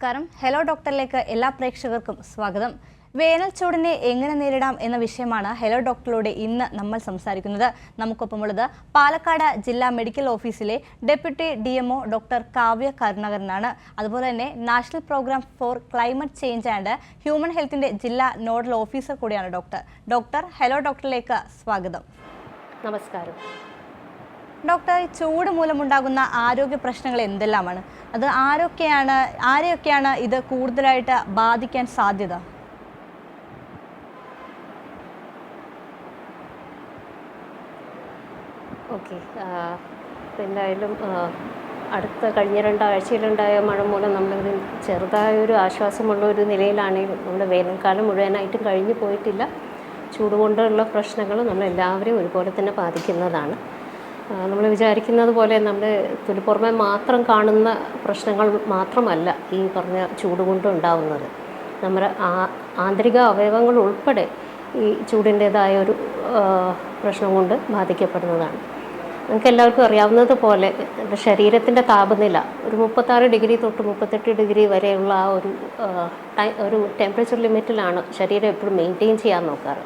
നമസ്കാരം. ഹലോ ഡോക്ടറിലേക്ക് എല്ലാ പ്രേക്ഷകർക്കും സ്വാഗതം. വേനൽ ചൂടിനെ എങ്ങനെ നേരിടാം എന്ന വിഷയമാണ് ഹലോ ഡോക്ടറിലൂടെ ഇന്ന് നമ്മൾ സംസാരിക്കുന്നത്. നമുക്കൊപ്പമുള്ളത് പാലക്കാട് ജില്ലാ മെഡിക്കൽ ഓഫീസിലെ ഡെപ്യൂട്ടി DMO ഡോക്ടർ കാവ്യ കരുണാകരനാണ്. അതുപോലെ തന്നെ national programme for climate change and human ഹെൽത്തിന്റെ ജില്ലാ നോഡൽ ഓഫീസർ കൂടിയാണ് ഡോക്ടർ. ഹലോ ഡോക്ടറിലേക്ക് സ്വാഗതം. നമസ്കാരം. ഡോക്ടർ, ചൂട് മൂലമുണ്ടാകുന്ന ആരോഗ്യ പ്രശ്നങ്ങൾ എന്തെല്ലാമാണ്? അത് ആരെയൊക്കെയാണ് ഇത് കൂടുതലായിട്ട് ബാധിക്കാൻ സാധ്യത? ഓക്കെ, എന്തായാലും കഴിഞ്ഞ 2 ആഴ്ചയിലുണ്ടായ മഴ മൂലം നമ്മളിത് ചെറുതായൊരു ആശ്വാസമുള്ള ഒരു നിലയിലാണെങ്കിലും നമ്മുടെ വേനൽക്കാലം മുഴുവനായിട്ടും കഴിഞ്ഞു പോയിട്ടില്ല. ചൂട് കൊണ്ടുള്ള പ്രശ്നങ്ങൾ നമ്മളെല്ലാവരെയും ഒരുപോലെ തന്നെ ബാധിക്കുന്നതാണ്. നമ്മൾ വിചാരിക്കുന്നത് പോലെ നമ്മുടെ തൊലിപ്പുറമെ മാത്രം കാണുന്ന പ്രശ്നങ്ങൾ മാത്രമല്ല ഈ പറഞ്ഞ ചൂട് കൊണ്ടുണ്ടാവുന്നത്. നമ്മുടെ ആന്തരിക അവയവങ്ങൾ ഉൾപ്പെടെ ഈ ചൂടിൻ്റേതായ ഒരു പ്രശ്നം കൊണ്ട് ബാധിക്കപ്പെടുന്നതാണ്. നമുക്ക് എല്ലാവർക്കും അറിയാവുന്നതുപോലെ ശരീരത്തിൻ്റെ താപനില ഒരു 36 ഡിഗ്രി തൊട്ട് 38 ഡിഗ്രി വരെയുള്ള ആ ഒരു ടെമ്പറേച്ചർ ലിമിറ്റിലാണ് ശരീരം എപ്പോഴും മെയിൻറ്റെയിൻ ചെയ്യാൻ നോക്കാറ്.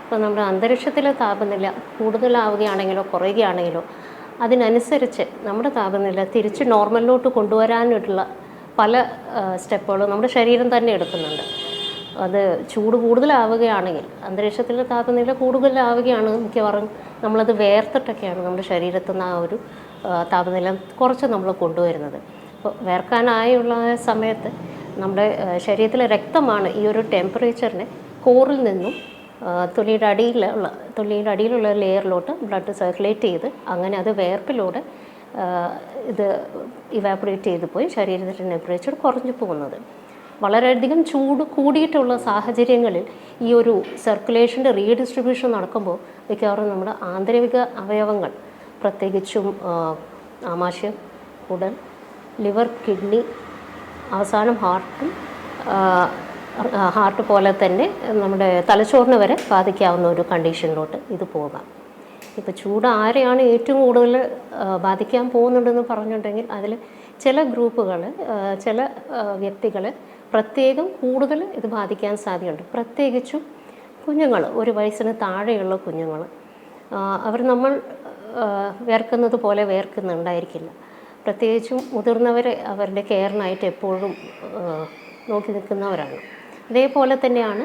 അപ്പോൾ നമ്മുടെ അന്തരീക്ഷത്തിലെ താപനില കൂടുതലാവുകയാണെങ്കിലോ കുറയുകയാണെങ്കിലോ അതിനനുസരിച്ച് നമ്മുടെ താപനില തിരിച്ച് നോർമലിലോട്ട് കൊണ്ടുവരാനായിട്ടുള്ള പല സ്റ്റെപ്പുകളും നമ്മുടെ ശരീരം തന്നെ എടുക്കുന്നുണ്ട്. അത് ചൂട് കൂടുതലാവുകയാണെങ്കിൽ, അന്തരീക്ഷത്തിലെ താപനില കൂടുതലാവുകയാണ് മിക്കവാറും നമ്മളത് വേർത്തിട്ടൊക്കെയാണ് നമ്മുടെ ശരീരത്തിൽ നിന്ന് ആ ഒരു താപനില കുറച്ച് നമ്മൾ കൊണ്ടുവരുന്നത്. അപ്പോൾ വേർക്കാനായുള്ള സമയത്ത് നമ്മുടെ ശരീരത്തിലെ രക്തമാണ് ഈ ഒരു ടെമ്പറേച്ചറിനെ കോറിൽ നിന്നും തൊലിയുടെ അടിയിലുള്ള ലെയറിലോട്ട് ബ്ലഡ് സർക്കുലേറ്റ് ചെയ്ത് അങ്ങനെ അത് വേർപ്പിലൂടെ ഇത് ഇവാപ്പറേറ്റ് ചെയ്ത് പോയി ശരീരത്തിൻ്റെ ടെമ്പറേച്ചർ കുറഞ്ഞു പോകുന്നത്. വളരെയധികം ചൂട് കൂടിയിട്ടുള്ള സാഹചര്യങ്ങളിൽ ഈ ഒരു സർക്കുലേഷൻ്റെ റീഡിസ്ട്രിബ്യൂഷൻ നടക്കുമ്പോൾ മിക്കവാറും നമ്മുടെ ആന്തരിക അവയവങ്ങൾ, പ്രത്യേകിച്ചും ആമാശയം, കുടൽ, ലിവർ, കിഡ്നി, അവസാനം ഹാർട്ട് പോലെ തന്നെ നമ്മുടെ തലച്ചോറിന് വരെ ബാധിക്കാവുന്ന ഒരു കണ്ടീഷനിലോട്ട് ഇത് പോകാം. ഇപ്പോൾ ചൂട് ആരെയാണ് ഏറ്റവും കൂടുതൽ ബാധിക്കാൻ പോകുന്നുണ്ടെന്ന് പറഞ്ഞിട്ടുണ്ടെങ്കിൽ അതിൽ ചില ഗ്രൂപ്പുകൾ, ചില വ്യക്തികൾ പ്രത്യേകം കൂടുതൽ ഇത് ബാധിക്കാൻ സാധ്യതയുണ്ട്. പ്രത്യേകിച്ചും കുഞ്ഞുങ്ങൾ, 1 വയസ്സിന് താഴെയുള്ള കുഞ്ഞുങ്ങൾ, അവർ നമ്മൾ വേർക്കുന്നത് പോലെ വേർക്കുന്നുണ്ടായിരിക്കില്ല. പ്രത്യേകിച്ചും മുതിർന്നവരെ അവരുടെ കെയറിനായിട്ട് എപ്പോഴും നോക്കി നിൽക്കുന്നവരാണ്. അതേപോലെ തന്നെയാണ്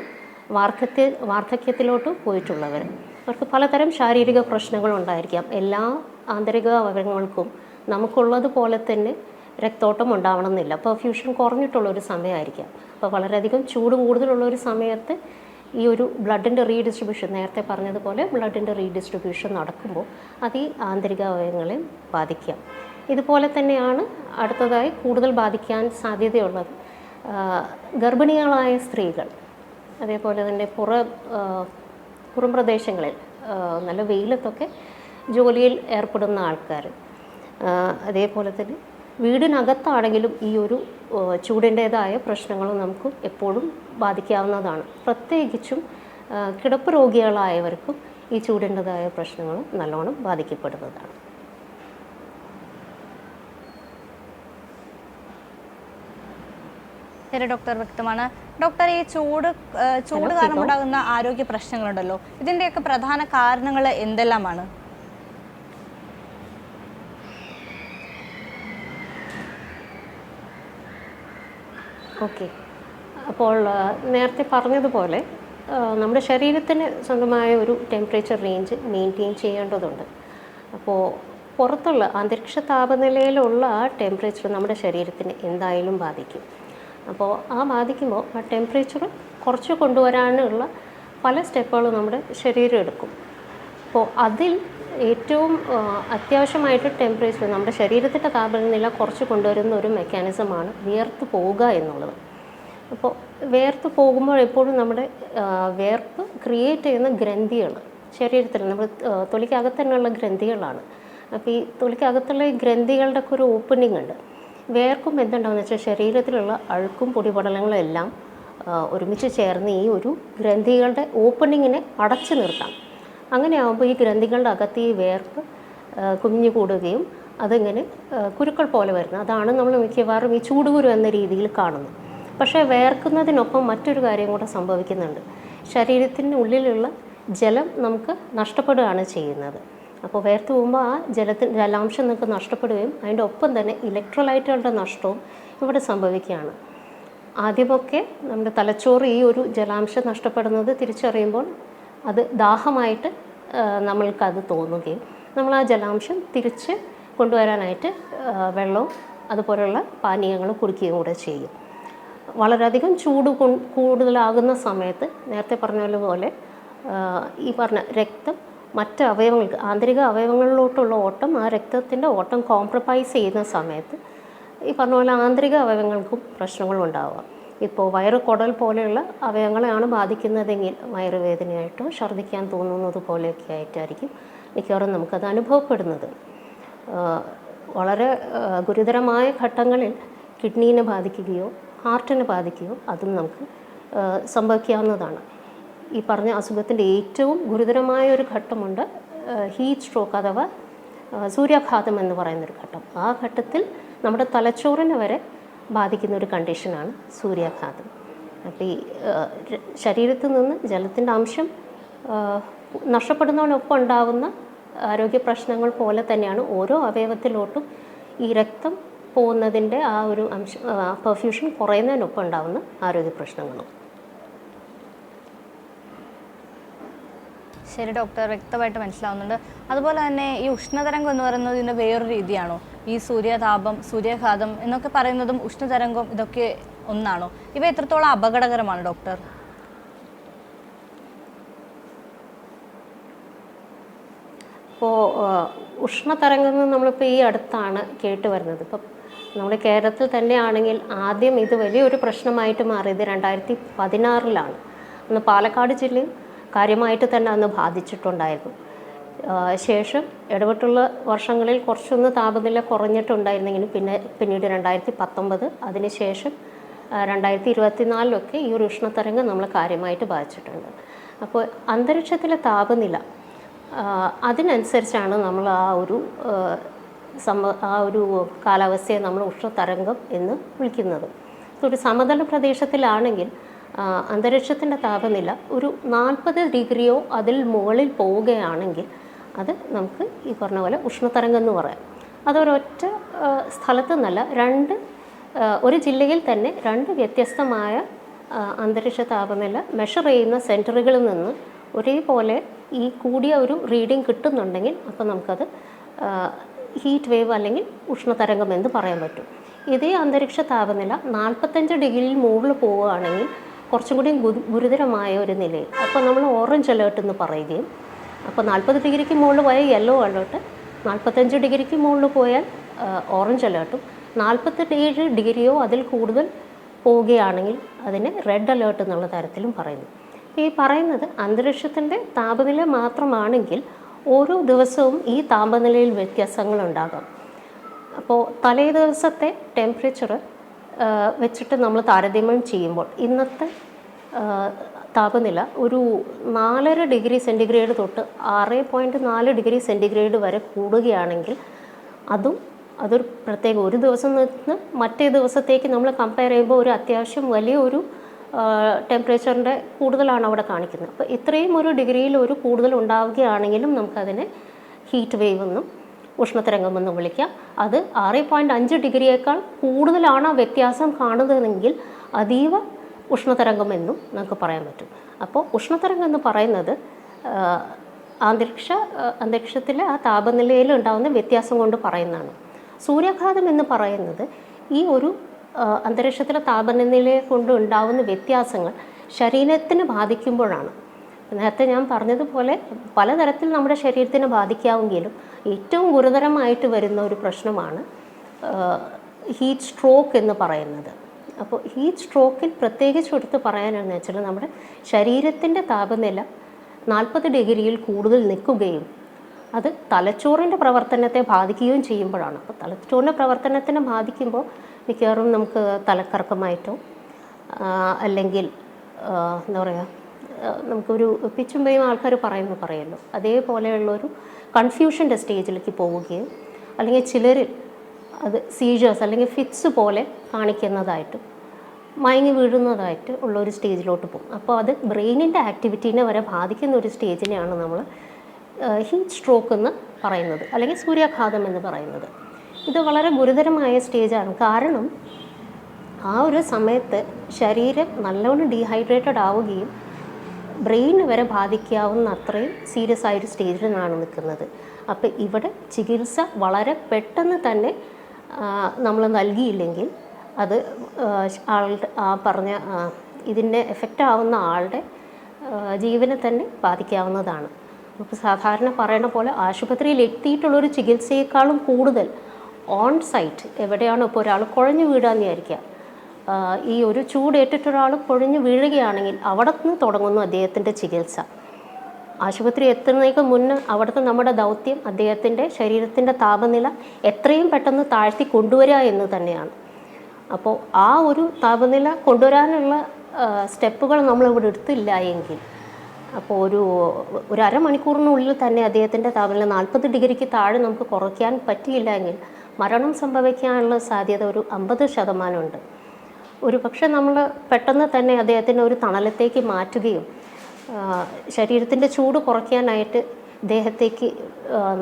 വാർദ്ധക്യത്തിലോട്ട് പോയിട്ടുള്ളവർ. അവർക്ക് പലതരം ശാരീരിക പ്രശ്നങ്ങളുണ്ടായിരിക്കാം. എല്ലാ ആന്തരിക അവയവങ്ങൾക്കും നമുക്കുള്ളതുപോലെ തന്നെ രക്തോട്ടം ഉണ്ടാവണമെന്നില്ല. പെർഫ്യൂഷൻ കുറഞ്ഞിട്ടുള്ളൊരു സമയമായിരിക്കാം. അപ്പോൾ വളരെയധികം ചൂട് കൂടുതലുള്ളൊരു സമയത്ത് ഈ ഒരു ബ്ലഡിൻ്റെ റീഡിസ്ട്രിബ്യൂഷൻ, നേരത്തെ പറഞ്ഞതുപോലെ ബ്ലഡിൻ്റെ റീഡിസ്ട്രിബ്യൂഷൻ നടക്കുമ്പോൾ അത് ഈ ആന്തരിക അവയവങ്ങളെ ബാധിക്കാം. ഇതുപോലെ തന്നെയാണ് അടുത്തതായി കൂടുതൽ ബാധിക്കാൻ സാധ്യതയുള്ളത് ഗർഭിണികളായ സ്ത്രീകൾ, അതേപോലെ തന്നെ പുറം പ്രദേശങ്ങളിൽ നല്ല വെയിലത്തൊക്കെ ജോലിയിൽ ഏർപ്പെടുന്ന ആൾക്കാർ, അതേപോലെ തന്നെ വീടിനകത്താണെങ്കിലും ഈ ഒരു ചൂടിൻ്റേതായ പ്രശ്നങ്ങൾ നമുക്ക് എപ്പോഴും ബാധിക്കാവുന്നതാണ്. പ്രത്യേകിച്ചും കിടപ്പ് രോഗികളായവർക്കും ഈ ചൂടിൻ്റേതായ പ്രശ്നങ്ങൾ നല്ലോണം ബാധിക്കപ്പെടുന്നതാണ്. ഡോക്ടർ വ്യക്തമാണ്. ഡോക്ടർ, ഈ ചൂട് കാരണം ഉണ്ടാകുന്ന ആരോഗ്യ പ്രശ്നങ്ങളുണ്ടല്ലോ, ഇതിൻ്റെയൊക്കെ പ്രധാന കാരണങ്ങൾ എന്തെല്ലാമാണ്? ഓക്കെ, അപ്പോൾ നേരത്തെ പറഞ്ഞതുപോലെ നമ്മുടെ ശരീരത്തിന് സ്വന്തമായ ഒരു ടെമ്പറേച്ചർ റേഞ്ച് മെയിൻറ്റെയിൻ ചെയ്യേണ്ടതുണ്ട്. അപ്പോൾ പുറത്തുള്ള അന്തരീക്ഷ താപനിലയിലുള്ള ആ ടെമ്പറേച്ചർ നമ്മുടെ ശരീരത്തിന് എന്തായാലും ബാധിക്കും. അപ്പോൾ ബാധിക്കുമ്പോൾ ആ ടെമ്പറേച്ചർ കുറച്ച് കൊണ്ടുവരാനുള്ള പല സ്റ്റെപ്പുകളും നമ്മുടെ ശരീരം എടുക്കും. അപ്പോൾ അതിൽ ഏറ്റവും അത്യാവശ്യമായിട്ട് ടെമ്പറേച്ചർ, നമ്മുടെ ശരീരത്തിൻ്റെ താപനില കുറച്ച് കൊണ്ടുവരുന്ന ഒരു മെക്കാനിസമാണ് വിയർത്ത് പോവുക എന്നുള്ളത്. അപ്പോൾ വേർത്ത് പോകുമ്പോൾ എപ്പോഴും നമ്മുടെ വേർപ്പ് ക്രിയേറ്റ് ചെയ്യുന്ന ഗ്രന്ഥികൾ ശരീരത്തിൽ, നമ്മൾ തൊലിക്കകത്ത് തന്നെയുള്ള ഗ്രന്ഥികളാണ്. അപ്പോൾ ഈ തൊലിക്കകത്തുള്ള ഈ ഗ്രന്ഥികളുടെ ഒക്കെ ഒരു ഓപ്പണിംഗ് ഉണ്ട്. വേർക്കും എന്തുണ്ടാവുമെന്ന് വെച്ചാൽ ശരീരത്തിലുള്ള അഴുക്കും പൊടിപടലങ്ങളും എല്ലാം ഒരുമിച്ച് ചേർന്ന് ഈ ഒരു ഗ്രന്ഥികളുടെ ഓപ്പണിങ്ങിനെ അടച്ചു നിർത്താം. അങ്ങനെയാകുമ്പോൾ ഈ ഗ്രന്ഥികളുടെ അകത്ത് ഈ വേർപ്പ് കുഞ്ഞു കൂടുകയും അതിങ്ങനെ കുരുക്കൾ പോലെ വരുന്നത്. അതാണ് നമ്മൾ മിക്കവാറും ഈ ചൂടുകുരു എന്ന രീതിയിൽ കാണുന്നത്. പക്ഷേ വേർക്കുന്നതിനൊപ്പം മറ്റൊരു കാര്യം കൂടെ സംഭവിക്കുന്നുണ്ട്. ശരീരത്തിൻ്റെ ഉള്ളിലുള്ള ജലം നമുക്ക് നഷ്ടപ്പെടുകയാണ് ചെയ്യുന്നത്. അപ്പോൾ വേർത്ത് പോകുമ്പോൾ ആ ജലാംശം നമുക്ക് നഷ്ടപ്പെടുകയും അതിൻ്റെ ഒപ്പം തന്നെ ഇലക്ട്രോലൈറ്റുകളുടെ നഷ്ടവും ഇവിടെ സംഭവിക്കുകയാണ്. ആദ്യമൊക്കെ നമ്മുടെ തലച്ചോറ് ഈ ഒരു ജലാംശം നഷ്ടപ്പെടുന്നത് തിരിച്ചറിയുമ്പോൾ അത് ദാഹമായിട്ട് നമ്മൾക്കത് തോന്നുകയും നമ്മൾ ആ ജലാംശം തിരിച്ച് കൊണ്ടുവരാനായിട്ട് വെള്ളവും അതുപോലെയുള്ള പാനീയങ്ങൾ കുടിക്കുകയും കൂടെ ചെയ്യും. വളരെയധികം ചൂട് കൂടുതലാകുന്ന സമയത്ത് നേരത്തെ പറഞ്ഞതുപോലെ ഈ പറഞ്ഞ രക്തം മറ്റ് അവയവങ്ങൾക്ക്, ആന്തരിക അവയവങ്ങളിലോട്ടുള്ള ഓട്ടം, ആ രക്തത്തിൻ്റെ ഓട്ടം കോംപ്രമൈസ് ചെയ്യുന്ന സമയത്ത് ഈ പറഞ്ഞ പോലെ ആന്തരിക അവയവങ്ങൾക്കും പ്രശ്നങ്ങളുണ്ടാവുക. ഇപ്പോൾ വയറ്, കുടൽ പോലെയുള്ള അവയവങ്ങളെയാണ് ബാധിക്കുന്നതെങ്കിൽ വയറുവേദനയായിട്ടോ ഛർദ്ദിക്കാൻ തോന്നുന്നത് പോലെയൊക്കെ ആയിട്ടായിരിക്കും മിക്കവാറും നമുക്കത് അനുഭവപ്പെടുന്നത്. വളരെ ഗുരുതരമായ ഘട്ടങ്ങളിൽ കിഡ്നീനെ ബാധിക്കുകയോ ഹാർട്ടിനെ ബാധിക്കുകയോ അതും നമുക്ക് സംഭവിക്കാവുന്നതാണ്. ഈ പറഞ്ഞ അസുഖത്തിൻ്റെ ഏറ്റവും ഗുരുതരമായ ഒരു ഘട്ടമുണ്ട്, ഹീറ്റ് സ്ട്രോക്ക് അഥവാ സൂര്യാഘാതം എന്ന് പറയുന്നൊരു ഘട്ടം. ആ ഘട്ടത്തിൽ നമ്മുടെ തലച്ചോറിനെ വരെ ബാധിക്കുന്ന ഒരു കണ്ടീഷനാണ് സൂര്യാഘാതം. അപ്പോൾ ഈ ശരീരത്തിൽ നിന്ന് ജലത്തിൻ്റെ അംശം നഷ്ടപ്പെടുന്നതിനൊപ്പം ഉണ്ടാകുന്ന ആരോഗ്യ പ്രശ്നങ്ങൾ പോലെ തന്നെയാണ് ഓരോ അവയവത്തിലോട്ടും ഈ രക്തം പോകുന്നതിൻ്റെ ആ ഒരു അംശം, പെർഫ്യൂഷൻ കുറയുന്നതിനൊപ്പം ഉണ്ടാകുന്ന ആരോഗ്യ പ്രശ്നങ്ങളും. ശരി ഡോക്ടർ, വ്യക്തമായിട്ട് മനസ്സിലാവുന്നുണ്ട്. അതുപോലെ തന്നെ ഈ ഉഷ്ണതരംഗം എന്ന് പറയുന്നത് ഇതിൻ്റെ വേറൊരു രീതിയാണോ? ഈ സൂര്യതാപം, സൂര്യാഘാതം എന്നൊക്കെ പറയുന്നതും ഉഷ്ണതരംഗം ഇതൊക്കെ ഒന്നാണോ? ഇവ എത്രത്തോളം അപകടകരമാണ് ഡോക്ടർ? ഇപ്പോൾ ഉഷ്ണതരംഗം നമ്മളിപ്പോൾ ഈ അടുത്താണ് കേട്ട് വരുന്നത്. ഇപ്പം നമ്മുടെ കേരളത്തിൽ തന്നെയാണെങ്കിൽ ആദ്യം ഇത് വലിയൊരു പ്രശ്നമായിട്ട് മാറിയത് 2016 അന്ന് പാലക്കാട് ജില്ലയും കാര്യമായിട്ട് തന്നെ അന്ന് ബാധിച്ചിട്ടുണ്ടായിരുന്നു. ശേഷം ഇടവിട്ടുള്ള വർഷങ്ങളിൽ കുറച്ചൊന്ന് താപനില കുറഞ്ഞിട്ടുണ്ടായിരുന്നെങ്കിലും പിന്നീട് 2019, അതിനുശേഷം 2024 ഈ ഒരു ഉഷ്ണതരംഗം നമ്മളെ കാര്യമായിട്ട് ബാധിച്ചിട്ടുണ്ട്. അപ്പോൾ അന്തരീക്ഷത്തിലെ താപനില അതിനനുസരിച്ചാണ് നമ്മൾ ആ ഒരു കാലാവസ്ഥയെ നമ്മൾ ഉഷ്ണതരംഗം എന്ന് വിളിക്കുന്നത്. ഒരു സമതല പ്രദേശത്തിലാണെങ്കിൽ അന്തരീക്ഷത്തിൻ്റെ താപനില ഒരു 40 ഡിഗ്രിയോ അതിൽ മുകളിൽ പോവുകയാണെങ്കിൽ അത് നമുക്ക് ഈ പറഞ്ഞ പോലെ ഉഷ്ണതരംഗം എന്ന് പറയാം. അതൊരൊറ്റ സ്ഥലത്തു നിന്നല്ല, ഒരു ജില്ലയിൽ തന്നെ 2 വ്യത്യസ്തമായ അന്തരീക്ഷ താപനില മെഷർ ചെയ്യുന്ന സെൻറ്ററുകളിൽ നിന്ന് ഒരേപോലെ ഈ കൂടിയ ഒരു റീഡിങ് കിട്ടുന്നുണ്ടെങ്കിൽ അപ്പോൾ നമുക്കത് ഹീറ്റ് വേവ് അല്ലെങ്കിൽ ഉഷ്ണതരംഗം എന്ന് പറയാൻ പറ്റും. ഇതേ അന്തരീക്ഷ താപനില 45 ഡിഗ്രിയിൽ മുകളിൽ പോവുകയാണെങ്കിൽ കുറച്ചും കൂടി ഗുരുതരമായ ഒരു നിലയിൽ അപ്പോൾ നമ്മൾ ഓറഞ്ച് അലേർട്ട് എന്ന് പറയുകയും, അപ്പോൾ 40 ഡിഗ്രിക്ക് മുകളിൽ പോയാൽ യെല്ലോ അലേർട്ട്, 45 ഡിഗ്രിക്ക് മുകളിൽ പോയാൽ ഓറഞ്ച് അലേർട്ടും, 47 ഡിഗ്രിയോ അതിൽ കൂടുതൽ പോവുകയാണെങ്കിൽ അതിനെ റെഡ് അലേർട്ട് എന്നുള്ള തരത്തിലും പറയുന്നു. ഈ പറയുന്നത് അന്തരീക്ഷത്തിൻ്റെ താപനില മാത്രമാണെങ്കിൽ ഓരോ ദിവസവും ഈ താപനിലയിൽ വ്യത്യാസങ്ങളുണ്ടാകാം. അപ്പോൾ തലേ ദിവസത്തെ ടെമ്പറേച്ചർ വെച്ചിട്ട് നമ്മൾ താരതമ്യം ചെയ്യുമ്പോൾ ഇന്നത്തെ താപനില ഒരു 4.5 ഡിഗ്രി സെൻറ്റിഗ്രേഡ് തൊട്ട് 6.4 ഡിഗ്രി സെൻറ്റിഗ്രേഡ് വരെ കൂടുകയാണെങ്കിൽ അതൊരു പ്രത്യേക ഒരു ദിവസം നിന്ന് മറ്റേ ദിവസത്തേക്ക് നമ്മൾ കമ്പയർ ചെയ്യുമ്പോൾ ഒരു അത്യാവശ്യം വലിയൊരു ടെമ്പറേച്ചറിൻ്റെ കൂടുതലാണ് അവിടെ കാണിക്കുന്നത്. അപ്പോൾ ഇത്രയും ഒരു ഡിഗ്രിയിൽ ഒരു കൂടുതൽ ഉണ്ടാവുകയാണെങ്കിലും നമുക്കതിനെ ഹീറ്റ് വേവ് എന്നും ഉഷ്ണതരംഗമെന്നും വിളിക്കാം. അത് 6.5 ഡിഗ്രിയേക്കാൾ കൂടുതലാണ് വ്യത്യാസം കാണുന്നതെങ്കിൽ അതീവ ഉഷ്ണതരംഗമെന്നും നമുക്ക് പറയാൻ പറ്റും. അപ്പോൾ ഉഷ്ണതരംഗം എന്ന് പറയുന്നത് അന്തരീക്ഷത്തിലെ ആ താപനിലയിൽ ഉണ്ടാകുന്ന വ്യത്യാസം കൊണ്ട് പറയുന്നതാണ്. സൂര്യാഘാതം എന്ന് പറയുന്നത് ഈ ഒരു അന്തരീക്ഷത്തിലെ താപനിലയെ കൊണ്ട് ഉണ്ടാകുന്ന വ്യത്യാസങ്ങൾ ശരീരത്തിന് ബാധിക്കുമ്പോഴാണ്. നേരത്തെ ഞാൻ പറഞ്ഞതുപോലെ പലതരത്തിൽ നമ്മുടെ ശരീരത്തിനെ ബാധിക്കാമെങ്കിലും ഏറ്റവും ഗുരുതരമായിട്ട് വരുന്ന ഒരു പ്രശ്നമാണ് ഹീറ്റ് സ്ട്രോക്ക് എന്ന് പറയുന്നത്. അപ്പോൾ ഹീറ്റ് സ്ട്രോക്കിൽ പ്രത്യേകിച്ച് എടുത്ത് പറയാനെന്ന് വെച്ചാൽ നമ്മുടെ ശരീരത്തിൻ്റെ താപനില 40 ഡിഗ്രിയിൽ കൂടുതൽ നിൽക്കുകയും അത് തലച്ചോറിൻ്റെ പ്രവർത്തനത്തെ ബാധിക്കുകയും ചെയ്യുമ്പോഴാണ്. അപ്പോൾ തലച്ചോറിൻ്റെ പ്രവർത്തനത്തിനെ ബാധിക്കുമ്പോൾ മിക്കവാറും നമുക്ക് തലക്കറക്കമായിട്ടോ അല്ലെങ്കിൽ എന്താ പറയുക, നമുക്കൊരു പിച്ചുമ്പയും ആൾക്കാർ പറയുമല്ലോ, അതേപോലെയുള്ളൊരു കൺഫ്യൂഷൻ്റെ സ്റ്റേജിലേക്ക് പോവുകയും അല്ലെങ്കിൽ ചിലരിൽ അത് സീജേഴ്സ് അല്ലെങ്കിൽ ഫിറ്റ്സ് പോലെ കാണിക്കുന്നതായിട്ടും മയങ്ങി വീഴുന്നതായിട്ട് ഉള്ള ഒരു സ്റ്റേജിലോട്ട് പോകും. അപ്പോൾ അത് ബ്രെയിനിൻ്റെ ആക്ടിവിറ്റീനെ വരെ ബാധിക്കുന്ന ഒരു സ്റ്റേജിനെയാണ് നമ്മൾ ഹീറ്റ് സ്ട്രോക്ക് എന്ന് പറയുന്നത്, അല്ലെങ്കിൽ സൂര്യാഘാതം എന്ന് പറയുന്നത്. ഇത് വളരെ ഗുരുതരമായ സ്റ്റേജാണ്. കാരണം ആ ഒരു സമയത്ത് ശരീരം നല്ലോണം ഡീഹൈഡ്രേറ്റഡ് ആവുകയും ബ്രെയിൻ വരെ ബാധിക്കാവുന്ന അത്രയും സീരിയസ് ആയൊരു സ്റ്റേജിലാണ് നിൽക്കുന്നത്. അപ്പോൾ ഇവിടെ ചികിത്സ വളരെ പെട്ടെന്ന് തന്നെ നമ്മൾ നൽകിയില്ലെങ്കിൽ അത് ആളുടെ പറഞ്ഞ ഇതിൻ്റെ എഫക്റ്റ് ആവുന്ന ആളുടെ ജീവനെ തന്നെ ബാധിക്കാവുന്നതാണ്. ഇപ്പോൾ സാധാരണ പറയുന്ന പോലെ ആശുപത്രിയിൽ എത്തിയിട്ടുള്ളൊരു ചികിത്സയേക്കാളും കൂടുതൽ ഓൺ സൈറ്റ് എവിടെയാണോ ഇപ്പോൾ ഒരാൾ കുഴഞ്ഞു വീഴാന്ന് വിചാരിക്കുക, ഈ ഒരു ചൂടേറ്റിട്ടൊരാൾ കുഴഞ്ഞു വീഴുകയാണെങ്കിൽ അവിടെ നിന്ന് തുടങ്ങുന്നു അദ്ദേഹത്തിൻ്റെ ചികിത്സ. ആശുപത്രി എത്തുന്നതിന് മുന്നേ അവിടുത്തെ നമ്മുടെ ദൗത്യം അദ്ദേഹത്തിൻ്റെ ശരീരത്തിൻ്റെ താപനില എത്രയും പെട്ടെന്ന് താഴ്ത്തി കൊണ്ടുവരിക എന്ന് തന്നെയാണ്. അപ്പോൾ ആ ഒരു താപനില കൊണ്ടുവരാനുള്ള സ്റ്റെപ്പുകൾ നമ്മളിവിടെ എടുത്തില്ല എങ്കിൽ അപ്പോൾ ഒരു അരമണിക്കൂറിനുള്ളിൽ തന്നെ അദ്ദേഹത്തിൻ്റെ താപനില 40 ഡിഗ്രിക്ക് താഴെ നമുക്ക് കുറയ്ക്കാൻ പറ്റിയില്ല എങ്കിൽ മരണം സംഭവിക്കാനുള്ള സാധ്യത ഒരു 50% ഉണ്ട്. ഒരു പക്ഷേ നമ്മൾ പെട്ടെന്ന് തന്നെ അദ്ദേഹത്തിനെ ഒരു തണലത്തേക്ക് മാറ്റുകയും ശരീരത്തിൻ്റെ ചൂട് കുറയ്ക്കാനായിട്ട് ദേഹത്തേക്ക്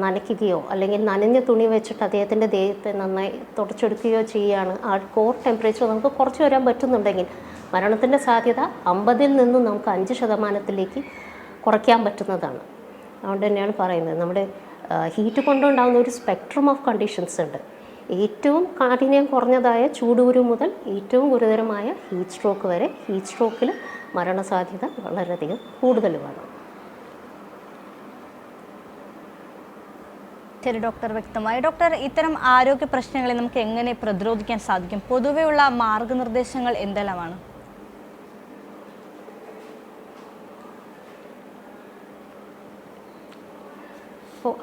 നനയ്ക്കുകയോ അല്ലെങ്കിൽ നനഞ്ഞ തുണി വെച്ചിട്ട് അദ്ദേഹത്തിൻ്റെ ദേഹത്തെ നന്നായി തുടച്ചെടുക്കുകയോ ചെയ്യുകയാണ് ആ കോർ ടെമ്പറേച്ചർ നമുക്ക് കുറച്ച് വരാൻ പറ്റുന്നുണ്ടെങ്കിൽ മരണത്തിൻ്റെ സാധ്യത 50-ൽ നിന്നും നമുക്ക് 5% കുറയ്ക്കാൻ പറ്റുന്നതാണ്. അതുകൊണ്ട് തന്നെയാണ് പറയുന്നത് നമ്മുടെ ഹീറ്റ് കൊണ്ടുണ്ടാകുന്ന ഒരു സ്പെക്ട്രം ഓഫ് കണ്ടീഷൻസ് ഉണ്ട്. ഏറ്റവും കാഠിന്യം കുറഞ്ഞതായ ചൂടൂരു മുതൽ ഏറ്റവും ഗുരുതരമായ ഹീറ്റ് സ്ട്രോക്ക് വരെ. ഹീറ്റ് സ്ട്രോക്കിൽ മരണസാധ്യത വളരെയധികം കൂടുതലുമാണ്. ശരി ഡോക്ടർ, വ്യക്തമായി. ഡോക്ടർ, ഇത്തരം ആരോഗ്യ പ്രശ്നങ്ങളെ നമുക്ക് എങ്ങനെ പ്രതിരോധിക്കാൻ സാധിക്കും? പൊതുവെയുള്ള മാർഗനിർദ്ദേശങ്ങൾ എന്തെല്ലാമാണ്? അപ്പോൾ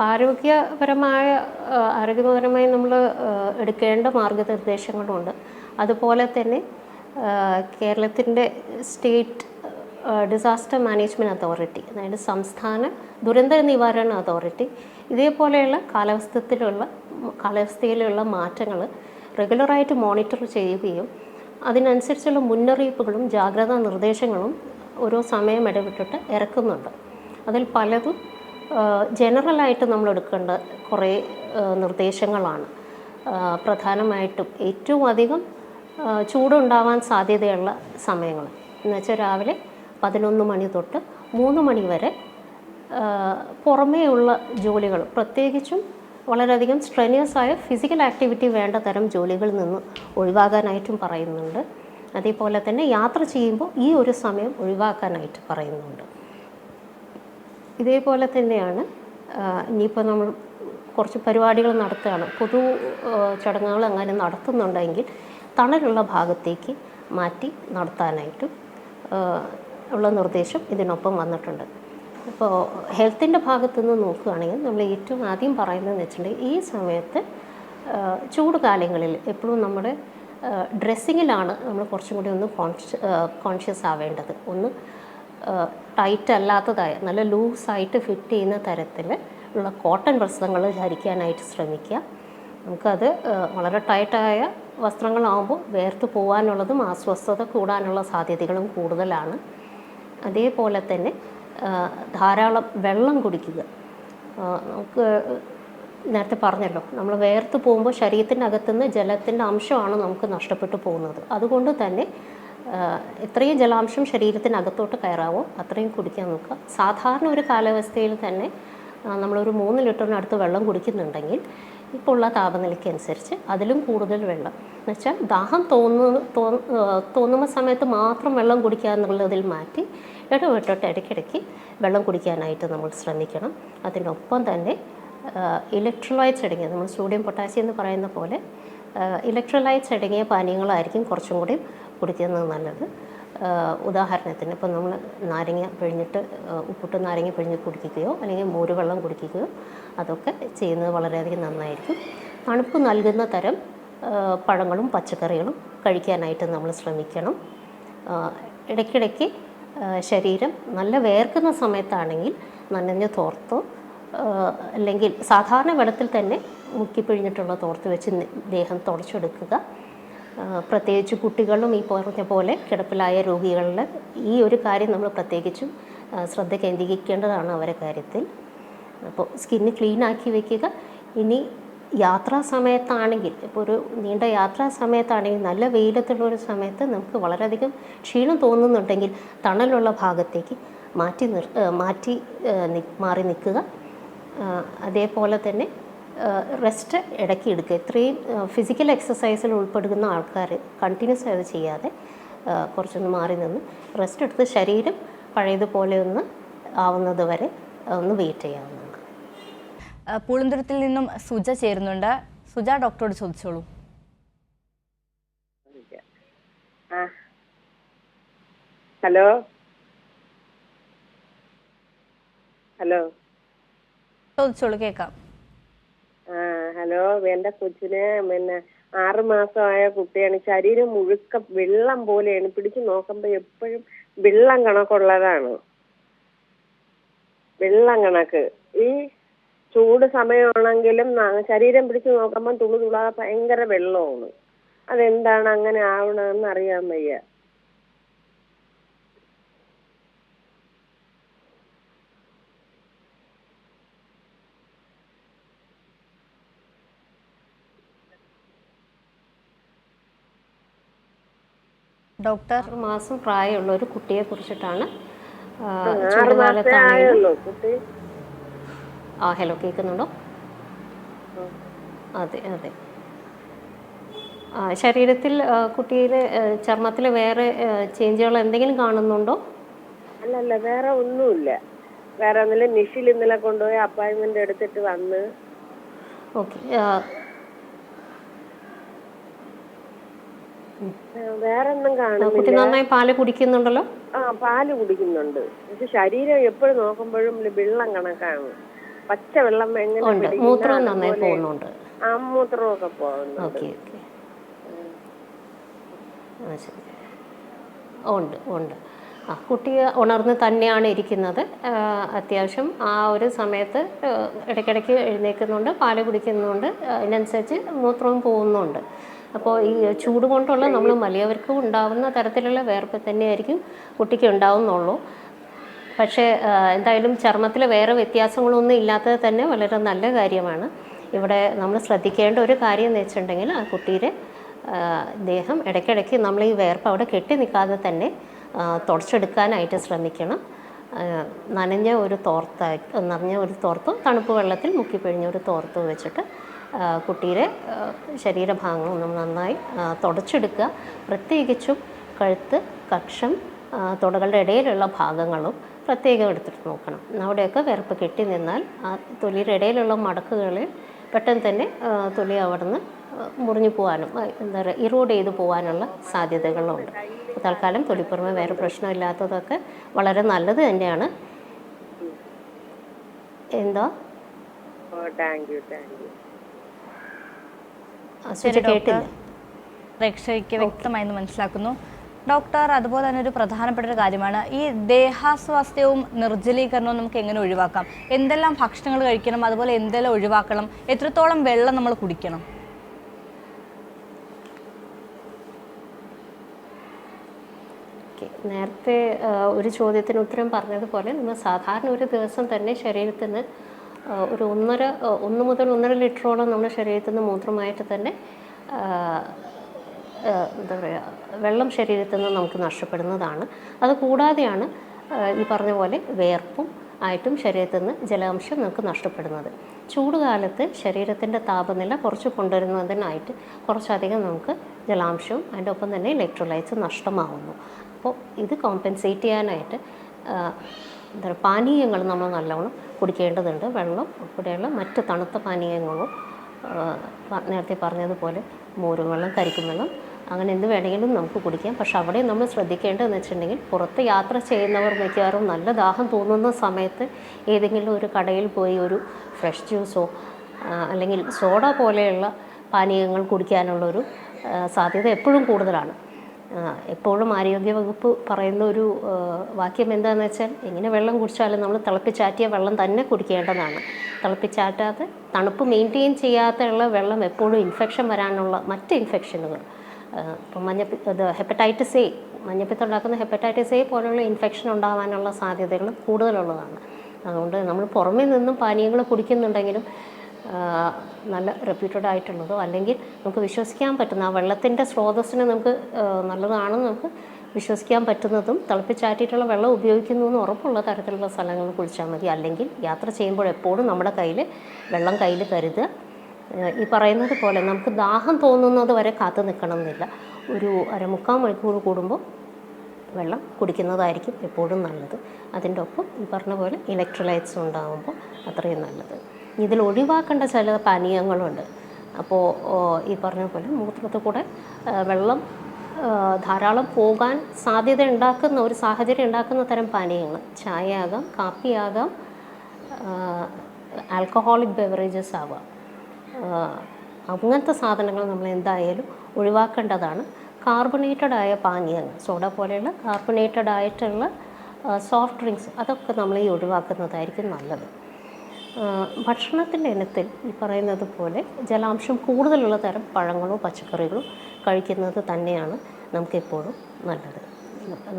ആരോഗ്യപരമായി നമ്മൾ എടുക്കേണ്ട മാർഗനിർദ്ദേശങ്ങളുണ്ട്. അതുപോലെ തന്നെ കേരളത്തിൻ്റെ സ്റ്റേറ്റ് ഡിസാസ്റ്റർ മാനേജ്മെൻറ്റ് അതോറിറ്റി, അതായത് സംസ്ഥാന ദുരന്ത നിവാരണ അതോറിറ്റി ഇതേപോലെയുള്ള കാലാവസ്ഥയിലുള്ള മാറ്റങ്ങൾ റെഗുലറായിട്ട് മോണിറ്റർ ചെയ്യുകയും അതിനനുസരിച്ചുള്ള മുന്നറിയിപ്പുകളും ജാഗ്രതാ നിർദ്ദേശങ്ങളും ഓരോ സമയം ഇടവിട്ടിട്ട് ഇറക്കുന്നുണ്ട്. അതിൽ പലതും ജനറലായിട്ട് നമ്മൾ എടുക്കേണ്ട കുറേ നിർദ്ദേശങ്ങളാണ്. പ്രധാനമായിട്ടും ഏറ്റവും അധികം ചൂടുണ്ടാവാൻ സാധ്യതയുള്ള സമയങ്ങൾ എന്നുവെച്ചാൽ രാവിലെ 11 മണി തൊട്ട് 3 മണി വരെ പുറമേയുള്ള ജോലികൾ, പ്രത്യേകിച്ചും വളരെയധികം സ്ട്രെനിയസ് ആയ ഫിസിക്കൽ ആക്ടിവിറ്റി വേണ്ട തരം ജോലികളിൽ നിന്ന് ഒഴിവാകാനായിട്ടും പറയുന്നുണ്ട്. അതേപോലെ തന്നെ യാത്ര ചെയ്യുമ്പോൾ ഈ ഒരു സമയം ഒഴിവാക്കാനായിട്ട് പറയുന്നുണ്ട്. ഇതേപോലെ തന്നെയാണ് ഇനിയിപ്പോൾ നമ്മൾ കുറച്ച് പരിപാടികൾ നടത്തുകയാണ്, പൊതു ചടങ്ങുകൾ അങ്ങനെ നടത്തുന്നുണ്ടെങ്കിൽ തണലുള്ള ഭാഗത്തേക്ക് മാറ്റി നടത്താനായിട്ടും ഉള്ള നിർദ്ദേശം ഇതിനൊപ്പം വന്നിട്ടുണ്ട്. അപ്പോൾ ഹെൽത്തിൻ്റെ ഭാഗത്തുനിന്ന് നോക്കുകയാണെങ്കിൽ നമ്മൾ ഏറ്റവും ആദ്യം പറയുന്നതെന്ന് വെച്ചിട്ടുണ്ടെങ്കിൽ ഈ സമയത്ത് ചൂട് കാലങ്ങളിൽ എപ്പോഴും നമ്മുടെ ഡ്രസ്സിങ്ങിലാണ് നമ്മൾ കുറച്ചും കൂടി ഒന്ന് കോൺഷ്യസ് ആവേണ്ടത്. ഒന്ന് ടൈറ്റ് അല്ലാത്തതായ നല്ല ലൂസായിട്ട് ഫിറ്റ് ചെയ്യുന്ന തരത്തിൽ ഉള്ള കോട്ടൺ വസ്ത്രങ്ങൾ ധരിക്കാനായിട്ട് ശ്രമിക്കുക. നമുക്കത് വളരെ ടൈറ്റായ വസ്ത്രങ്ങളാകുമ്പോൾ വേർത്ത് പോകാനുള്ളതും അസ്വസ്ഥത കൂടാനുള്ള സാധ്യതകളും കൂടുതലാണ്. അതേപോലെ തന്നെ ധാരാളം വെള്ളം കുടിക്കുക. നമുക്ക് നേരത്തെ പറഞ്ഞല്ലോ, നമ്മൾ വേർത്ത് പോകുമ്പോൾ ശരീരത്തിൻ്റെ അകത്തുനിന്ന് ജലത്തിൻ്റെ അംശമാണ് നമുക്ക് നഷ്ടപ്പെട്ടു പോകുന്നത്. അതുകൊണ്ട് തന്നെ എത്രയും ജലാംശം ശരീരത്തിനകത്തോട്ട് കയറാവോ അത്രയും കുടിക്കാൻ നോക്കുക. സാധാരണ ഒരു കാലാവസ്ഥയിൽ തന്നെ നമ്മളൊരു 3 ലിറ്ററിനടുത്ത് വെള്ളം കുടിക്കുന്നുണ്ടെങ്കിൽ ഇപ്പോൾ ഉള്ള താപനിലയ്ക്ക് അനുസരിച്ച് അതിലും കൂടുതൽ വെള്ളം, എന്നുവെച്ചാൽ ദാഹം തോന്നുന്ന സമയത്ത് മാത്രം വെള്ളം കുടിക്കുക എന്നുള്ളതിൽ മാറ്റി ഇടവിട്ടിട്ട് ഇടയ്ക്കിടയ്ക്ക് വെള്ളം കുടിക്കാനായിട്ട് നമ്മൾ ശ്രമിക്കണം. അതിനൊപ്പം തന്നെ ഇലക്ട്രോലൈറ്റ്സ് അടങ്ങിയ, നമ്മൾ സോഡിയം പൊട്ടാസ്യം എന്ന് പറയുന്ന പോലെ ഇലക്ട്രോലൈറ്റ്സ് അടങ്ങിയ പാനീയങ്ങളായിരിക്കും കുറച്ചും കൂടി കുടിക്കുന്നത് നല്ലത്. ഉദാഹരണത്തിന് ഇപ്പോൾ നമ്മൾ നാരങ്ങ പിഴിഞ്ഞിട്ട് ഉപ്പിട്ട് നാരങ്ങ പിഴിഞ്ഞ് കുടിക്കുകയോ അല്ലെങ്കിൽ മോര് വെള്ളം കുടിക്കുകയോ അതൊക്കെ ചെയ്യുന്നത് വളരെയധികം നന്നായിരിക്കും. തണുപ്പ് നൽകുന്ന തരം പഴങ്ങളും പച്ചക്കറികളും കഴിക്കാനായിട്ട് നമ്മൾ ശ്രമിക്കണം. ഇടയ്ക്കിടയ്ക്ക് ശരീരം നല്ല വേർക്കുന്ന സമയത്താണെങ്കിൽ നനഞ്ഞ തോർത്തോ അല്ലെങ്കിൽ സാധാരണ വെള്ളത്തിൽ തന്നെ മുക്കിപ്പിഴിഞ്ഞിട്ടുള്ള തോർത്ത് വെച്ച് ദേഹം തുടച്ചെടുക്കുക. പ്രത്യേകിച്ച് കുട്ടികളും ഈ പറഞ്ഞ പോലെ കിടപ്പിലായ രോഗികളിൽ ഈ ഒരു കാര്യം നമ്മൾ പ്രത്യേകിച്ചും ശ്രദ്ധ കേന്ദ്രീകരിക്കേണ്ടതാണ് അവരുടെ കാര്യത്തിൽ. അപ്പോൾ സ്കിന്ന് ക്ലീനാക്കി വയ്ക്കുക. ഇനി യാത്രാ സമയത്താണെങ്കിൽ, ഇപ്പോൾ ഒരു നീണ്ട യാത്രാ സമയത്താണെങ്കിൽ, നല്ല വെയിലത്തുള്ള ഒരു സമയത്ത് നമുക്ക് വളരെയധികം ക്ഷീണം തോന്നുന്നുണ്ടെങ്കിൽ തണലുള്ള ഭാഗത്തേക്ക് മാറി നിൽക്കുക. അതേപോലെ തന്നെ റെസ്റ്റ് ഇടയ്ക്ക് എടുക്കുക. ഇത്രയും ഫിസിക്കൽ എക്സസൈസിൽ ഉൾപ്പെടുന്ന ആൾക്കാർ കണ്ടിന്യൂസ് ആയത് ചെയ്യാതെ കുറച്ചൊന്ന് മാറി നിന്ന് റെസ്റ്റ് എടുത്ത് ശരീരം പഴയതുപോലെ ഒന്ന് ആവുന്നത് വരെ ഒന്ന് വെയിറ്റ് ചെയ്യാവുന്നതാണ്. പൂളുന്തുരുത്തിൽ നിന്നും സുജ ചേരുന്നുണ്ട്. സുജ, ഡോക്ടറോട് ചോദിച്ചോളൂ. ഹലോ ഹലോ ചോദിച്ചോളൂ, കേൾക്കാം. ഹലോ, എൻ്റെ കൊച്ചിന് 6 മാസമായ കുട്ടിയാണ്. ശരീരം മുഴുക്ക വെള്ളം പോലെയാണ്. പിടിച്ചു നോക്കുമ്പോ എപ്പോഴും വെള്ളം കണക്കുള്ളതാണ്. വെള്ളം കണക്ക്. ഈ ചൂട് സമയമാണെങ്കിലും ശരീരം പിടിച്ചു നോക്കുമ്പോൾ തുളുതുളാതെ ഭയങ്കര വെള്ളമാണ്. അതെന്താണ് അങ്ങനെ ആവണമെന്ന് അറിയാൻ വയ്യ. ഡോക്ടർ 6 മാസം പ്രായമുള്ള ഒരു കുട്ടിയെ കുറിച്ചിട്ടാണ്. 6 മാസമേ ആയുള്ളൂ കുട്ടി. ഹലോ, കേൾക്കുന്നുണ്ടോ? അതെ അതെ. ശരീരത്തിൽ കുട്ടിയുടെ ചർമ്മത്തിൽ വേറെ ചേഞ്ചുകൾ എന്തെങ്കിലും കാണുന്നുണ്ടോ? അല്ലല്ല, വേറെ ഒന്നുമില്ല. വേറെ ഒന്നുമില്ല. നിഷിൽ ഇന്നലെ കൊണ്ടുപോയി അപ്പോയിൻമെന്റ് എടുത്തിട്ട് വന്ന്. ഓക്കെ. വേറെ ഒന്നും കാണുന്നില്ല. കുട്ടി നന്നായി പാല് കുടിക്കുന്നുണ്ടല്ലോ? പാല് കുടിക്കുന്നുണ്ട്. പക്ഷെ ശരീരം എപ്പോഴും നോക്കുമ്പോഴും വെള്ളം കണക്കാണ്. പച്ച വെള്ളം എങ്ങനെ മൂത്രം നന്നായി പോകുന്നുണ്ട്. മൂത്രമൊക്കെ പോകുന്നുണ്ട്. ഉണ്ട് ഉണ്ട്. കുട്ടി ഉണർന്ന് തന്നെയാണ് ഇരിക്കുന്നത്. അത്യാവശ്യം ആ ഒരു സമയത്ത് ഇടയ്ക്കിടയ്ക്ക് എഴുന്നേൽക്കുന്നുണ്ട്, പാല് കുടിക്കുന്നുണ്ട്, അതിനനുസരിച്ച് മൂത്രവും പോകുന്നുണ്ട്. അപ്പോൾ ഈ ചൂട് കൊണ്ടുള്ള നമ്മൾ വലിയവർക്കും ഉണ്ടാകുന്ന തരത്തിലുള്ള വേർപ്പ് തന്നെയായിരിക്കും കുട്ടിക്ക് ഉണ്ടാവുന്നുള്ളൂ. പക്ഷേ എന്തായാലും ചർമ്മത്തിൽ വേറെ വ്യത്യാസങ്ങളൊന്നും ഇല്ലാത്തത് തന്നെ വളരെ നല്ല കാര്യമാണ്. ഇവിടെ നമ്മൾ ശ്രദ്ധിക്കേണ്ട ഒരു കാര്യം എന്ന് വെച്ചിട്ടുണ്ടെങ്കിൽ ആ കുട്ടിയുടെ ദേഹം ഇടയ്ക്കിടയ്ക്ക് നമ്മൾ ഈ വേർപ്പ് അവിടെ കെട്ടി നിൽക്കാതെ തന്നെ തുടച്ചെടുക്കാനായിട്ട് ശ്രമിക്കണം. നനഞ്ഞ ഒരു തോർത്തോ തണുപ്പ് വെള്ളത്തിൽ മുക്കിപ്പിഴിഞ്ഞ ഒരു തോർത്തോ വെച്ചിട്ട് കുട്ടിയുടെ ശരീരഭാഗങ്ങളൊന്നും നന്നായി തുടച്ചെടുക്കുക. പ്രത്യേകിച്ചും കഴുത്ത്, കക്ഷം, തുടകളുടെ ഇടയിലുള്ള ഭാഗങ്ങളും പ്രത്യേകം എടുത്തിട്ട് നോക്കണം. അവിടെയൊക്കെ വിയർപ്പ് കെട്ടി നിന്നാൽ ആ തൊലിയുടെ ഇടയിലുള്ള മടക്കുകളിൽ പെട്ടെന്ന് തന്നെ തൊലി അവിടുന്ന് മുറിഞ്ഞു പോകാനും എന്താ പറയുക ഇറോഡ് ചെയ്ത് പോകാനുള്ള സാധ്യതകളുണ്ട്. തൽക്കാലം തൊലിപ്പുറമെ വേറെ പ്രശ്നമില്ലാത്തതൊക്കെ വളരെ നല്ലത് തന്നെയാണ്. എന്താ കേട്ടില്ല? പ്രേക്ഷകർക്ക് വ്യക്തമായി മനസ്സിലാക്കുന്നു ഡോക്ടർ. അതുപോലെ തന്നെ ഒരു പ്രധാനപ്പെട്ട ഒരു കാര്യമാണ് ഈ ദേഹാസ്വാസ്ഥ്യവും നിർജ്ജലീകരണവും നമുക്ക് എങ്ങനെ ഒഴിവാക്കാം? എന്തെല്ലാം ഭക്ഷണങ്ങൾ കഴിക്കണം, അതുപോലെ എന്തെല്ലാം ഒഴിവാക്കണം, എത്രത്തോളം വെള്ളം നമ്മൾ കുടിക്കണം? നേരത്തെ ഒരു ചോദ്യത്തിന് ഉത്തരം പറഞ്ഞതുപോലെ നമ്മൾ സാധാരണ ഒരു ദിവസം തന്നെ ശരീരത്തിന് ഒരു 1 മുതൽ 1.5 ലിറ്ററോളം നമ്മുടെ ശരീരത്തിൽ നിന്ന് മൂത്രമായിട്ട് തന്നെ എന്താ പറയുക വെള്ളം ശരീരത്തിൽ നിന്ന് നമുക്ക് നഷ്ടപ്പെടുന്നതാണ്. അതുകൂടാതെയാണ് ഈ പറഞ്ഞ പോലെ വേർപ്പും ആയിട്ടും ശരീരത്തിൽ നിന്ന് ജലാംശം നമുക്ക് നഷ്ടപ്പെടുന്നത്. ചൂടുകാലത്ത് ശരീരത്തിൻ്റെ താപനില കുറച്ച് കൊണ്ടുവരുന്നതിനായിട്ട് കുറച്ചധികം നമുക്ക് ജലാംശവും അതിൻ്റെ ഒപ്പം തന്നെ ഇലക്ട്രോലൈറ്റ്സ് നഷ്ടമാകുന്നു. അപ്പോൾ ഇത് കോമ്പൻസേറ്റ് ചെയ്യാനായിട്ട് എന്താ പറയുക പാനീയങ്ങൾ നമ്മൾ നല്ലവണ്ണം കുടിക്കേണ്ടതുണ്ട്. വെള്ളം ഉൾപ്പെടെയുള്ള മറ്റ് തണുത്ത പാനീയങ്ങളും നേരത്തെ പറഞ്ഞതുപോലെ മോരും വെള്ളം, കരിക്കും വെള്ളം, അങ്ങനെ എന്ത് വേണമെങ്കിലും നമുക്ക് കുടിക്കാം. പക്ഷെ അവിടെ നമ്മൾ ശ്രദ്ധിക്കേണ്ടതെന്ന് വെച്ചിട്ടുണ്ടെങ്കിൽ പുറത്ത് യാത്ര ചെയ്യുന്നവർ മിക്കവാറും നല്ല ദാഹം തോന്നുന്ന സമയത്ത് ഏതെങ്കിലും ഒരു കടയിൽ പോയി ഒരു ഫ്രഷ് ജ്യൂസോ അല്ലെങ്കിൽ സോഡ പോലെയുള്ള പാനീയങ്ങൾ കുടിക്കാനുള്ളൊരു സാധ്യത എപ്പോഴും കൂടുതലാണ്. എപ്പോഴും ആരോഗ്യവകുപ്പ് പറയുന്ന ഒരു വാക്യം എന്താണെന്ന് വെച്ചാൽ എങ്ങനെ വെള്ളം കുടിച്ചാലും നമ്മൾ തിളപ്പിച്ചാറ്റിയ വെള്ളം തന്നെ കുടിക്കേണ്ടതാണ്. തിളപ്പിച്ചാറ്റാതെ തണുപ്പ് മെയിൻറ്റെയിൻ ചെയ്യാത്തുള്ള വെള്ളം എപ്പോഴും ഇൻഫെക്ഷൻ വരാനുള്ള മറ്റ് ഇൻഫെക്ഷനുകൾ, ഇപ്പം ഹെപ്പറ്റൈറ്റിസ് എ, മഞ്ഞപ്പിത്തം ഉണ്ടാക്കുന്ന ഹെപ്പറ്റൈറ്റിസ് എ പോലുള്ള ഇൻഫെക്ഷൻ ഉണ്ടാകാനുള്ള സാധ്യതകൾ കൂടുതലുള്ളതാണ്. അതുകൊണ്ട് നമ്മൾ പുറമേ നിന്നും പാനീയങ്ങൾ കുടിക്കുന്നുണ്ടെങ്കിലും നല്ല റെപ്യൂട്ടഡ് ആയിട്ടുള്ളതോ അല്ലെങ്കിൽ നമുക്ക് വിശ്വസിക്കാൻ പറ്റുന്ന ആ വെള്ളത്തിൻ്റെ സ്രോതസ്സിന് നമുക്ക് നല്ലതാണെന്ന് നമുക്ക് വിശ്വസിക്കാൻ പറ്റുന്നതും തിളപ്പിച്ചാറ്റിയിട്ടുള്ള വെള്ളം ഉപയോഗിക്കുന്നു എന്ന് ഉറപ്പുള്ള തരത്തിലുള്ള സ്ഥലങ്ങളിൽ കുടിച്ചാൽ മതി. അല്ലെങ്കിൽ യാത്ര ചെയ്യുമ്പോൾ എപ്പോഴും നമ്മുടെ വെള്ളം കയ്യിൽ കരുതുക. ഈ പറയുന്നത് പോലെ നമുക്ക് ദാഹം തോന്നുന്നത് വരെ കാത്തു നിൽക്കണം എന്നില്ല. ഒരു 3/4 മണിക്കൂർ കൂടുമ്പോൾ വെള്ളം കുടിക്കുന്നതായിരിക്കും എപ്പോഴും നല്ലത്. അതിൻ്റെ ഒപ്പം ഈ പറഞ്ഞ പോലെ ഇലക്ട്രോലൈറ്റ്സ് ഉണ്ടാകുമ്പോൾ അത്രയും നല്ലത്. ഇതിൽ ഒഴിവാക്കേണ്ട ചില പാനീയങ്ങളുണ്ട്. അപ്പോൾ ഈ പറഞ്ഞ പോലെ മൂത്രത്തിൽ കൂടെ വെള്ളം ധാരാളം പോകാൻ സാധ്യത ഉണ്ടാക്കുന്ന ഒരു സാഹചര്യം ഉണ്ടാക്കുന്ന തരം പാനീയങ്ങൾ, ചായ ആകാം, കാപ്പിയാകാം, ആൽക്കഹോളിക് ബെവറേജസ് ആവാം. അങ്ങനത്തെ സാധനങ്ങൾ നമ്മൾ എന്തായാലും ഒഴിവാക്കേണ്ടതാണ്. കാർബണേറ്റഡ് ആയ പാനീയങ്ങൾ, സോഡ പോലെയുള്ള കാർബണേറ്റഡ് ആയിട്ടുള്ള സോഫ്റ്റ് ഡ്രിങ്ക്സ്, അതൊക്കെ നമ്മൾ ഈ ഒഴിവാക്കുന്നതായിരിക്കും നല്ലത്. ഭക്ഷണത്തിൻ്റെ ഇനത്തിൽ ഈ പറയുന്നത് പോലെ ജലാംശം കൂടുതലുള്ള തരം പഴങ്ങളോ പച്ചക്കറികളോ കഴിക്കുന്നത് തന്നെയാണ് നമുക്കെപ്പോഴും നല്ലത്.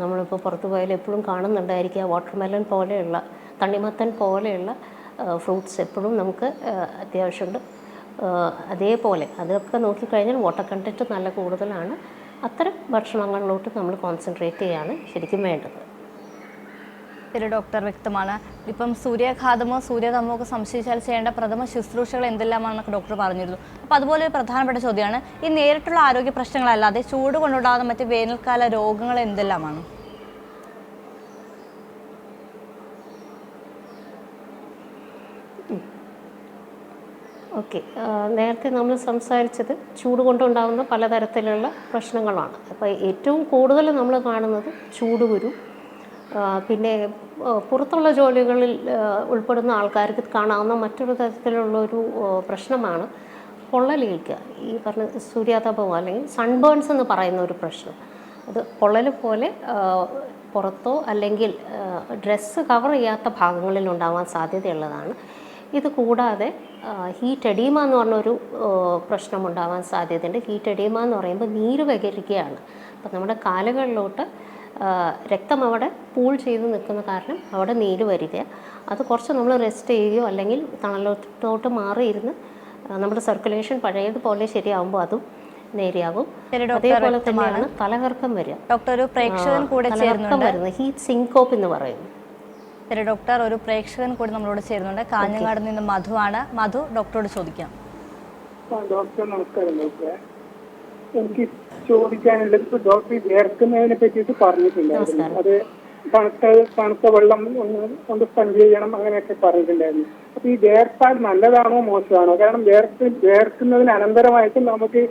നമ്മളിപ്പോൾ പുറത്ത് പോയാലും എപ്പോഴും കാണുന്നുണ്ടായിരിക്കുക വാട്ടർമെലൺ പോലെയുള്ള, തണ്ണിമത്തൻ പോലെയുള്ള ഫ്രൂട്ട്സ് എപ്പോഴും നമുക്ക് അത്യാവശ്യമുണ്ട്. അതേപോലെ അതൊക്കെ നോക്കിക്കഴിഞ്ഞാൽ വാട്ടർ കണ്ടൻറ്റ് നല്ല കൂടുതലാണ്. അത്തരം ഭക്ഷണങ്ങളിലോട്ട് നമ്മൾ കോൺസെൻട്രേറ്റ് ചെയ്യാണ് ശരിക്കും വേണ്ടത്. ശരി ഡോക്ടർ, വ്യക്തമാണ്. ഇപ്പം സൂര്യാഘാതമോ സൂര്യതമോ ഒക്കെ സംശയിച്ചാൽ ചെയ്യേണ്ട പ്രഥമ ശുശ്രൂഷകൾ എന്തെല്ലാമാണെന്നൊക്കെ ഡോക്ടർ പറഞ്ഞിരുന്നു. അപ്പോൾ അതുപോലെ ഒരു പ്രധാനപ്പെട്ട ചോദ്യമാണ്, ഈ നേരിട്ടുള്ള ആരോഗ്യ പ്രശ്നങ്ങളല്ലാതെ ചൂട് കൊണ്ടുണ്ടാകുന്ന മറ്റ് വേനൽക്കാല രോഗങ്ങൾ എന്തെല്ലാമാണ്? ഓക്കെ, നേരത്തെ നമ്മൾ സംസാരിച്ചത് ചൂട് കൊണ്ടുണ്ടാകുന്ന പലതരത്തിലുള്ള പ്രശ്നങ്ങളാണ്. അപ്പോൾ ഏറ്റവും കൂടുതൽ നമ്മൾ കാണുന്നത് ചൂടുകുരു, പിന്നെ പുറത്തുള്ള ജോലികളിൽ ഉൾപ്പെടുന്ന ആൾക്കാർക്ക് കാണാവുന്ന മറ്റൊരു തരത്തിലുള്ളൊരു പ്രശ്നമാണ് പൊള്ളലേൽക്കുക. ഈ പറഞ്ഞ സൂര്യാതപം അല്ലെങ്കിൽ സൺബേൺസ് എന്ന് പറയുന്ന ഒരു പ്രശ്നം. അത് പൊള്ളൽ പോലെ പുറത്തോ അല്ലെങ്കിൽ ഡ്രസ്സ് കവർ ചെയ്യാത്ത ഭാഗങ്ങളിൽ ഉണ്ടാവാൻ സാധ്യതയുള്ളതാണ്. ഇത് കൂടാതെ ഹീറ്റ് എഡീമ എന്ന് പറഞ്ഞൊരു പ്രശ്നമുണ്ടാവാൻ സാധ്യതയുണ്ട്. ഹീറ്റ് എഡീമ എന്ന് പറയുമ്പോൾ നീര് വകരിക്കുകയാണ്. അപ്പം നമ്മുടെ കാലുകളിലോട്ട് രക്തം അവിടെ പൂൾ ചെയ്ത് നിൽക്കുന്ന കാരണം അവിടെ നീര് വരിക. അത് കുറച്ച് നമ്മൾ റെസ്റ്റ് ചെയ്യുകയോ അല്ലെങ്കിൽ തണലോട്ട് മാറിയിരുന്ന് നമ്മുടെ സർക്കുലേഷൻ പഴയതുപോലെ ശരിയാകുമ്പോൾ അതും നേരെയാകും. അതേപോലെ തന്നെയാണ് തലകർക്കം വരിക. ഡോക്ടർ, ഒരു പ്രേക്ഷകൻ കൂടെ വരുന്നത് ഹീറ്റ് സിങ്കോപ്പ് എന്ന് പറയുന്നു. ശരി ഡോക്ടർ, ഒരു പ്രേക്ഷകൻ കൂടി നമ്മളോട് ചേരുന്നുണ്ട്. കാഞ്ഞങ്ങാട് നിന്ന് മധുവാണ്. മധു, ഡോക്ടറോട് ചോദിക്കാം. ഡോക്ടർ നമസ്കാരം. ഡോക്ടറെ, എനിക്ക് ചോദിക്കാനുള്ളത്, ഇപ്പോൾ ഡോക്ടർ വിയർക്കുന്നതിനെ പറ്റിയിട്ട് പറഞ്ഞിട്ടുണ്ടായിരുന്നു. അത് തണുത്ത വെള്ളം കൊണ്ട് സ്പഞ്ച് ചെയ്യണം അങ്ങനെയൊക്കെ പറഞ്ഞിട്ടുണ്ടായിരുന്നു. അപ്പൊ ഈ വിയർപ്പാൽ നല്ലതാണോ മോശമാണോ? കാരണം വിയർക്കുന്നതിന് അനന്തരമായിട്ട് നമുക്ക്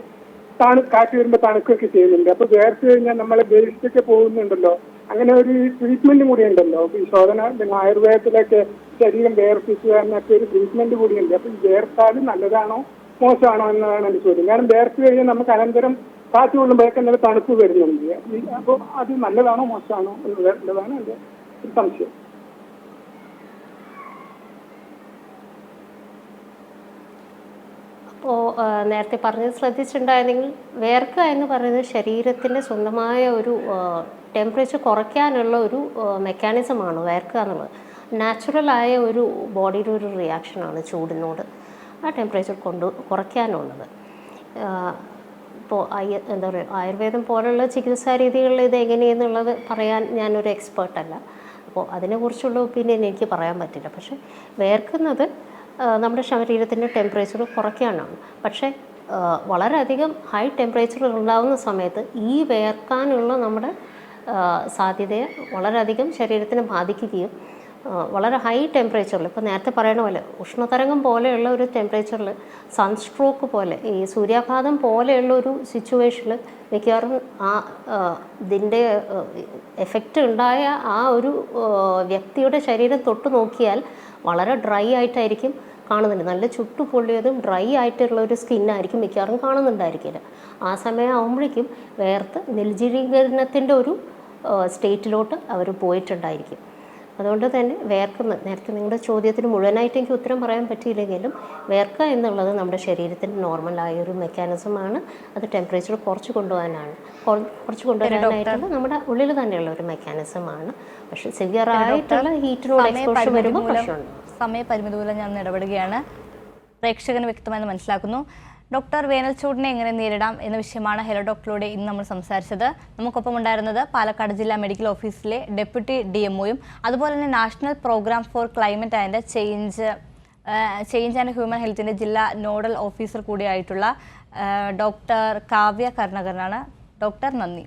കാറ്റ് വരുമ്പോൾ തണുക്കുകയൊക്കെ ചെയ്യുന്നുണ്ട്. അപ്പൊ വിയർത്ത് കഴിഞ്ഞാൽ നമ്മളെ ബേസിലൊക്കെ പോകുന്നുണ്ടല്ലോ, അങ്ങനെ ഒരു ട്രീറ്റ്മെന്റ് കൂടി ഉണ്ടല്ലോ. ഈ ശോധന ആയുർവേദത്തിലൊക്കെ ശരീരം വിയർപ്പിക്കുക എന്നൊക്കെ ഒരു ട്രീറ്റ്മെന്റ് കൂടിയുണ്ട്. അപ്പൊ ഈ വിയർത്താൽ നല്ലതാണോ മോശമാണോ എന്നതാണ് എൻ്റെ ചോദ്യം. കാരണം വിയർത്ത് കഴിഞ്ഞാൽ നമുക്ക് അനന്തരം കാറ്റ് കൊള്ളുമ്പോഴൊക്കെ നല്ല തണുപ്പ് വരുന്നുണ്ട്. അപ്പോൾ അത് നല്ലതാണോ മോശമാണോ എന്നുള്ളതാണ് എൻ്റെ ഒരു സംശയം. അപ്പോൾ നേരത്തെ പറഞ്ഞത് ശ്രദ്ധിച്ചിട്ടുണ്ടായിരുന്നെങ്കിൽ, വിയർക്കുക എന്ന് പറയുന്നത് ശരീരത്തിൻ്റെ സ്വന്തമായ ഒരു ടെമ്പറേച്ചർ കുറയ്ക്കാനുള്ള ഒരു മെക്കാനിസമാണ് വിയർക്കുക എന്നുള്ളത്. നാച്ചുറലായ ഒരു ബോഡിയുടെ ഒരു റിയാക്ഷനാണ് ചൂടിനോട് ആ ടെമ്പറേച്ചർ കുറയ്ക്കാനുള്ളത്. ഇപ്പോൾ എന്താ പറയുക, ആയുർവേദം പോലുള്ള ചികിത്സാ രീതികളിൽ ഇത് എങ്ങനെയെന്നുള്ളത് പറയാൻ ഞാനൊരു എക്സ്പേർട്ടല്ല. അപ്പോൾ അതിനെക്കുറിച്ചുള്ള ഒപ്പീനിയൻ എനിക്ക് പറയാൻ പറ്റില്ല. പക്ഷേ വിയർക്കുന്നത് നമ്മുടെ ശരീരത്തിൻ്റെ ടെമ്പറേച്ചർ കുറയ്ക്കാനാണ്. പക്ഷേ വളരെയധികം ഹൈ ടെമ്പറേച്ചർ ഉണ്ടാകുന്ന സമയത്ത് ഈ വിയർക്കാനുള്ള നമ്മുടെ സാധ്യതയെ വളരെയധികം ശരീരത്തിനെ ബാധിക്കുകയും വളരെ ഹൈ ടെമ്പറേച്ചറിൽ, ഇപ്പോൾ നേരത്തെ പറയുന്ന പോലെ ഉഷ്ണതരംഗം പോലെയുള്ള ഒരു ടെമ്പറേച്ചറിൽ സൺസ്ട്രോക്ക് പോലെ, ഈ സൂര്യാഘാതം പോലെയുള്ള ഒരു സിറ്റുവേഷനിൽ മിക്കവാറും ഇതിൻ്റെ എഫക്റ്റ് ഉണ്ടായ ആ ഒരു വ്യക്തിയുടെ ശരീരം തൊട്ട് നോക്കിയാൽ വളരെ ഡ്രൈ ആയിട്ടായിരിക്കും കാണുന്നുണ്ട്. നല്ല ചുട്ടു പൊള്ളിയതും ഡ്രൈ ആയിട്ടുള്ള ഒരു സ്കിന്നായിരിക്കും മിക്കവാറും കാണുന്നുണ്ടായിരിക്കില്ല. ആ സമയം ആകുമ്പോഴേക്കും വേർത്ത് നിർജ്ജലീകരണത്തിൻ്റെ ഒരു സ്റ്റേറ്റിലോട്ട് അവർ പോയിട്ടുണ്ടായിരിക്കും. അതുകൊണ്ട് തന്നെ നേരത്തെ നിങ്ങളുടെ ചോദ്യത്തിന് മുഴുവനായിട്ട് എനിക്ക് ഉത്തരം പറയാൻ പറ്റിയില്ലെങ്കിലും വേർക്കുക എന്നുള്ളത് നമ്മുടെ ശരീരത്തിൻ്റെ നോർമലായ ഒരു മെക്കാനിസമാണ്. അത് ടെമ്പറേച്ചർ കുറച്ച് കൊണ്ടുവരാനായിട്ടുള്ള നമ്മുടെ ഉള്ളിൽ തന്നെയുള്ള ഒരു മെക്കാനിസമാണ്. പക്ഷേ സിവിയർ ആയിട്ടുള്ള ഹീറ്റിനോട് എക്സ്പോഷർ വരുമ്പോൾ പ്രശ്നമുണ്ട്. സമയപരിമിതി മൂലം ഞാൻ ഇടപെടുകയാണ്. പ്രേക്ഷകന് വ്യക്തമായി മനസ്സിലാക്കുന്നു. ഡോക്ടർ, വേനൽ ചൂടിനെ എങ്ങനെ നേരിടാം എന്ന വിഷയമാണ് ഹെലോ ഡോക്ടറിലൂടെ ഇന്ന് നമ്മൾ സംസാരിച്ചത്. നമുക്കൊപ്പം ഉണ്ടായിരുന്നത് പാലക്കാട് ജില്ലാ മെഡിക്കൽ ഓഫീസിലെ ഡെപ്യൂട്ടി DMOയും അതുപോലെ തന്നെ national programme for climate and change and human ഹെൽത്തിൻ്റെ ജില്ലാ നോഡൽ ഓഫീസർ കൂടിയായിട്ടുള്ള ഡോക്ടർ കാവ്യ കരുണാകരനാണ്. ഡോക്ടർ, നന്ദി.